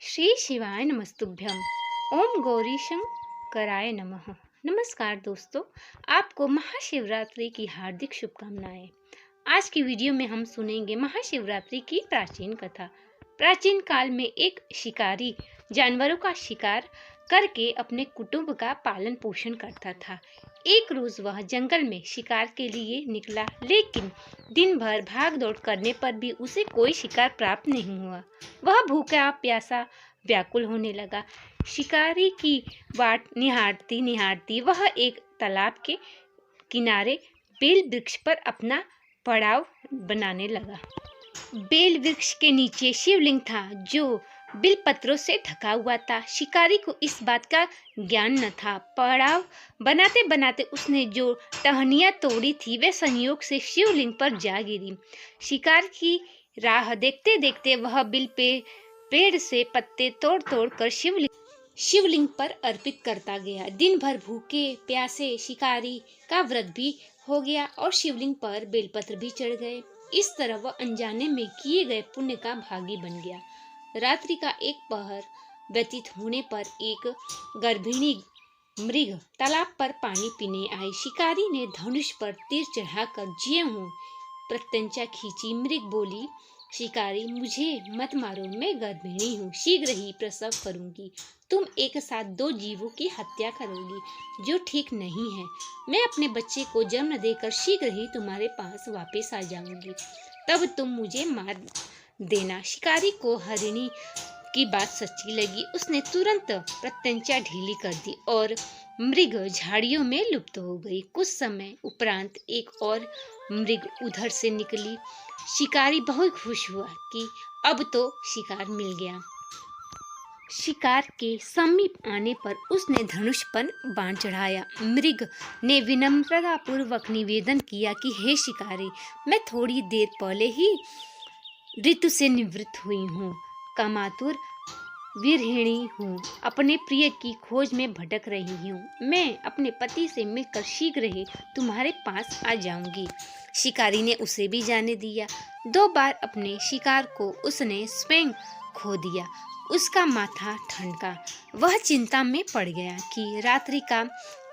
श्री शिवाय नमस्तुभ्यम। ओम गौरी शंकराय नमः। नमस्कार दोस्तों, आपको महाशिवरात्रि की हार्दिक शुभकामनाएं। आज की वीडियो में हम सुनेंगे महाशिवरात्रि की प्राचीन कथा। प्राचीन काल में एक शिकारी जानवरों का शिकार करके अपने कुटुंब का पालन पोषण करता था। एक रोज वह जंगल में शिकार के लिए निकला, लेकिन दिन भर भाग दौड़ करने पर भी उसे कोई शिकार प्राप्त नहीं हुआ। वह भूखा प्यासा व्याकुल होने लगा। शिकारी की बाट निहारती निहारती वह एक तालाब के किनारे बेल वृक्ष पर अपना पड़ाव बनाने लगा। बेल वृक्ष के नीचे शिवलिंग था जो बिल पत्रों से ढका हुआ था। शिकारी को इस बात का ज्ञान न था। पड़ाव बनाते बनाते उसने जो टहनियां तोड़ी थी वे संयोग से शिवलिंग पर जा गिरी। शिकार की राह देखते देखते वह बिल पे पेड़ से पत्ते तोड़ तोड़ कर शिवलिंग पर अर्पित करता गया। दिन भर भूखे प्यासे शिकारी का व्रत भी हो गया और शिवलिंग पर बेलपत्र भी चढ़ गए। इस तरह वह अनजाने में किए गए पुण्य का भागी बन गया। रात्रि का एक पहर व्यतीत होने पर एक गर्भिणी मृग तालाब पर पानी पीने आई। शिकारी ने धनुष पर तीर चढ़ाकर ज्यों प्रत्यंचा खींची। मृग बोली, शिकारी मुझे मत मारो, मैं गर्भिणी हूँ, शीघ्र ही प्रसव करूंगी। तुम एक साथ दो जीवों की हत्या करोगी, जो ठीक नहीं है। मैं अपने बच्चे को जन्म देकर शीघ्र ही तुम्हारे पास वापस आ जाऊंगी, तब तुम मुझे मार देना। शिकारी को हरिणी की बात सच्ची लगी। उसने तुरंत प्रत्यंचा ढीली कर दी और मृग झाड़ियों में लुप्त हो गई। कुछ समय उपरांत एक और मृग उधर से निकली। शिकारी बहुत खुश हुआ कि अब तो शिकार मिल गया। शिकार के समीप आने पर उसने धनुष पर बाण चढ़ाया। मृग ने विनम्रतापूर्वक निवेदन किया कि हे शिकारी, मैं थोड़ी देर पहले ही ऋतु से निवृत्त हुई हूँ, कामातुर विरहिणी हूँ, अपने प्रिय की खोज में भटक रही हूँ। मैं अपने पति से मिलकर शीघ्र ही तुम्हारे पास आ जाऊंगी। शिकारी ने उसे भी जाने दिया। 2 बार अपने शिकार को उसने स्वयं खो दिया। उसका माथा ठनका। वह चिंता में पड़ गया कि रात्रि का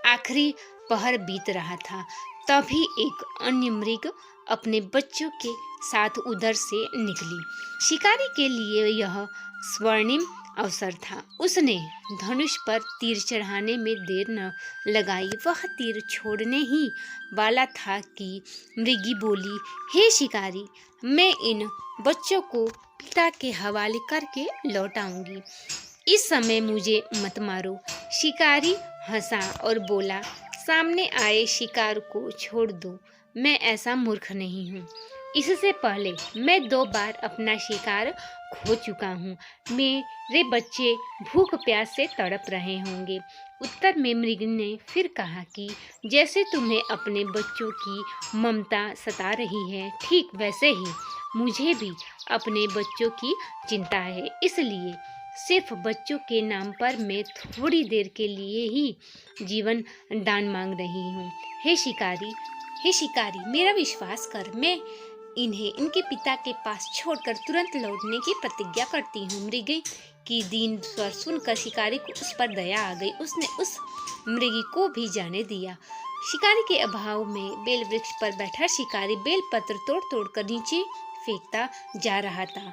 आखिरी पहर बीत रहा था। तभी एक अन्य मृग अपने बच्चों के साथ उधर से निकली। शिकारी के लिए यह स्वर्णिम अवसर था। उसने धनुष पर तीर चढ़ाने में देर न लगाई। वह तीर छोड़ने ही वाला था कि मृगी बोली, हे शिकारी, मैं इन बच्चों को पिता के हवाले करके लौट आऊंगी। इस समय मुझे मत मारो। शिकारी हंसा और बोला, सामने आए शिकार को छोड़ दो, मैं ऐसा मूर्ख नहीं हूँ। इससे पहले मैं 2 बार अपना शिकार खो चुका हूँ। मेरे बच्चे भूख प्यास से तड़प रहे होंगे। उत्तर में मृग ने फिर कहा कि जैसे तुम्हें अपने बच्चों की ममता सता रही है, ठीक वैसे ही मुझे भी अपने बच्चों की चिंता है। इसलिए सिर्फ बच्चों के नाम पर मैं थोड़ी देर के लिए ही जीवन दान मांग रही हूँ। हे शिकारी, मेरा विश्वास कर। मैं इन्हें इनके पिता के पास छोड़कर तुरंत लौटने की प्रतिज्ञा करती हूँ। मृग की दीन स्वर सुनकर शिकारी को उस पर दया आ गई। उसने उस मृगी को भी जाने दिया। शिकारी के अभाव में बेल वृक्ष पर बैठा शिकारी बेल पत्र तोड़ तोड़ कर नीचे फेंकता जा रहा था।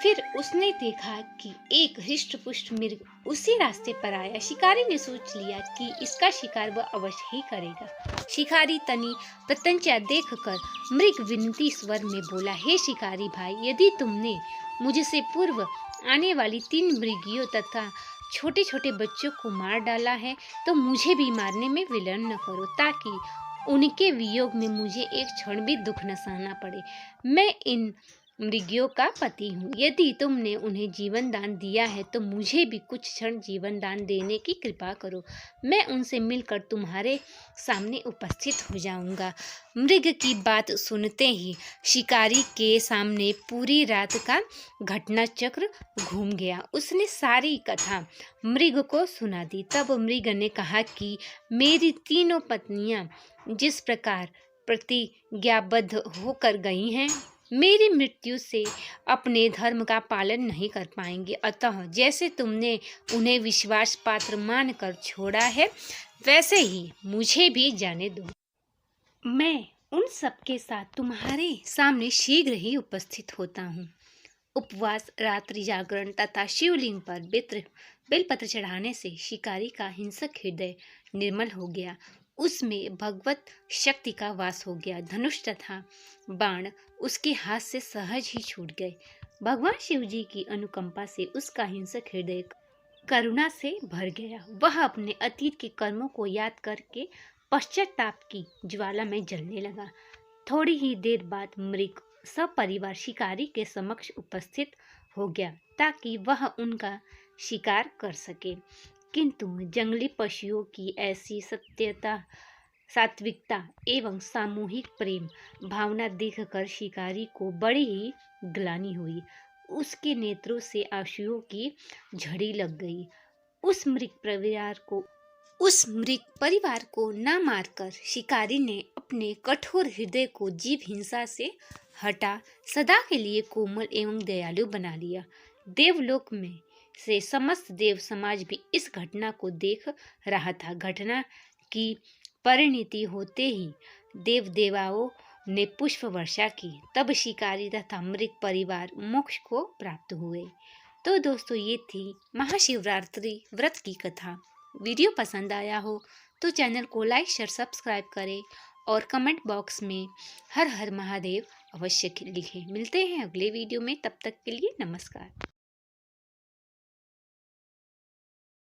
फिर उसने देखा कि एक हृष्ट पुष्ट मृग उसी रास्ते पर आया। शिकारी ने सोच लिया कि इसका शिकार वह अवश्य ही करेगा। शिकारी तनी प्रत्यंचा देखकर मृग विनती स्वर में बोला, हे शिकारी भाई, यदि तुमने मुझसे पूर्व आने वाली 3 मृगियों तथा छोटे छोटे बच्चों को मार डाला है तो मुझे भी मारने में विलंब न करो, ताकि उनके वियोग में मुझे एक क्षण भी दुख न सहना पड़े। मैं इन मृगियों का पति हूँ। यदि तुमने उन्हें जीवन दान दिया है तो मुझे भी कुछ क्षण जीवन दान देने की कृपा करो। मैं उनसे मिलकर तुम्हारे सामने उपस्थित हो जाऊंगा। मृग की बात सुनते ही शिकारी के सामने पूरी रात का घटना चक्र घूम गया। उसने सारी कथा मृग को सुना दी। तब मृग ने कहा कि मेरी 3 पत्नियां जिस प्रकार प्रतिज्ञाबद्ध होकर गई हैं, मेरी मृत्यु से अपने धर्म का पालन नहीं कर पाएंगे। अतः जैसे तुमने उन्हें विश्वास पात्र मानकर छोड़ा है, वैसे ही मुझे भी जाने दो। मैं उन सबके साथ तुम्हारे सामने शीघ्र ही उपस्थित होता हूँ। उपवास, रात्रि जागरण तथा शिवलिंग पर बेलपत्र चढ़ाने से शिकारी का हिंसक हृदय निर्मल हो गया। उसमें भगवत शक्ति का वास हो गया। धनुष तथा बाण उसके हाथ से सहज ही छूट गए। भगवान शिव जी की अनुकंपा से उसका हिंसक हृदय करुणा से भर गया। वह अपने अतीत के कर्मों को याद करके पश्चाताप की ज्वाला में जलने लगा। थोड़ी ही देर बाद मृग सपरिवार शिकारी के समक्ष उपस्थित हो गया ताकि वह उनका शिकार कर सके। किंतु जंगली पशुओं की ऐसी सत्यता, सात्विकता एवं सामूहिक प्रेम भावना देखकर शिकारी को बड़ी ही ग्लानि हुई। उसके नेत्रों से आंसुओं की झड़ी लग गई। उस मृग परिवार को न मारकर शिकारी ने अपने कठोर हृदय को जीव हिंसा से हटा सदा के लिए कोमल एवं दयालु बना लिया। देवलोक में से समस्त देव समाज भी इस घटना को देख रहा था। घटना की परिणति होते ही देव देवाओं ने पुष्प वर्षा की। तब शिकारी तथा मृग परिवार मोक्ष को प्राप्त हुए। तो दोस्तों, ये थी महाशिवरात्रि व्रत की कथा। वीडियो पसंद आया हो तो चैनल को लाइक, शेयर, सब्सक्राइब करें और कमेंट बॉक्स में हर हर महादेव अवश्य लिखें। मिलते हैं अगले वीडियो में, तब तक के लिए नमस्कार।